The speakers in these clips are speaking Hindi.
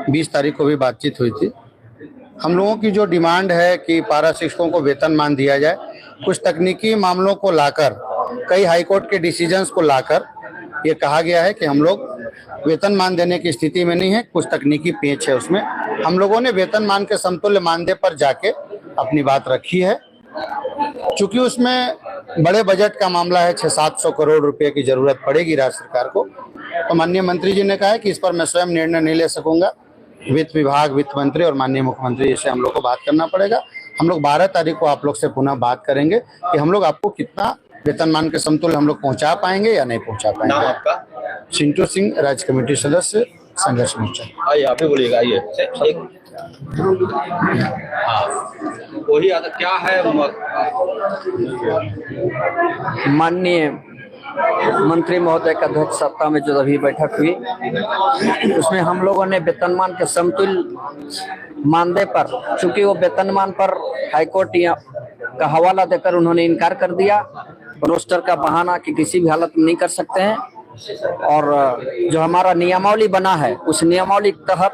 20 तारीख को भी बातचीत हुई थी। हम लोगों की जो डिमांड है कि पारा शिक्षकों को वेतनमान दिया जाए, कुछ तकनीकी मामलों को लाकर, कई हाईकोर्ट के डिसीजंस को लाकर ये कहा गया है कि हम लोग वेतनमान देने की स्थिति में नहीं है, कुछ तकनीकी पेच है उसमें। हम लोगों ने वेतनमान के समतुल्य मानदेय पर जाके अपनी बात रखी है। चूंकि उसमें बड़े बजट का मामला है, 600-700 करोड़ रुपए की जरूरत पड़ेगी राज्य सरकार को, तो माननीय मंत्री जी ने कहा है कि इस पर मैं स्वयं निर्णय नहीं ले सकूंगा। वित्त विभाग, वित्त मंत्री और माननीय मुख्यमंत्री जी से हम लोग को बात करना पड़ेगा। हम लोग 12 तारीख को आप लोग से पुनः बात करेंगे कि हम लोग आपको कितना वेतनमान के समतुल्य हम लोग पहुंचा पाएंगे या नहीं पहुंचा पाएंगे। नाम आपका? चिंटू सिंह, राज्य कमेटी सदस्य, संघर्ष मोर्चा। आइए, आप ही बोलिएगा। आइए, हाँ, वही क्या है। माननीय मंत्री महोदय का अध्यक्षता में जो अभी बैठक हुई, उसमें हम लोगों ने वेतनमान के समतुल्य मानदेय पर, चूंकि वो वेतनमान पर हाईकोर्ट का हवाला देकर उन्होंने इनकार कर दिया, रोस्टर का बहाना कि किसी भी हालत में नहीं कर सकते हैं, और जो हमारा नियमावली बना है उस नियमावली के तहत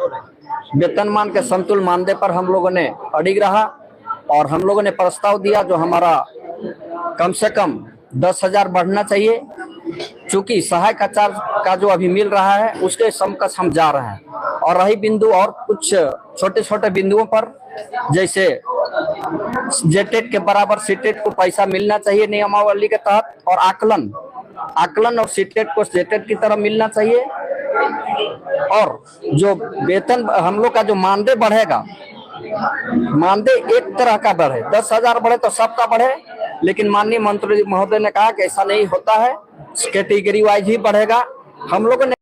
वेतनमान के समतुल्य मानदेय पर हम लोगों ने अडिग रहा और हम लोगों ने प्रस्ताव दिया जो हमारा कम से कम 10,000 बढ़ना चाहिए। चूंकि सहायक आचार्य का जो अभी मिल रहा है उसके समकक्ष हम जा रहे हैं, और रही बिंदु और कुछ छोटे छोटे बिंदुओं पर, जैसे जेटेट के बराबर सीटेट को पैसा मिलना चाहिए नियमावली के तहत, और आकलन और सीटेट को जेटेट की तरह मिलना चाहिए, और जो वेतन हम लोग का जो मानदेय बढ़ेगा, मानदेय एक तरह का बढ़े, 10,000 बढ़े तो सबका बढ़े, लेकिन माननीय मंत्री महोदय ने कहा कि ऐसा नहीं होता है, कैटेगरी वाइज ही बढ़ेगा। हम लोगों ने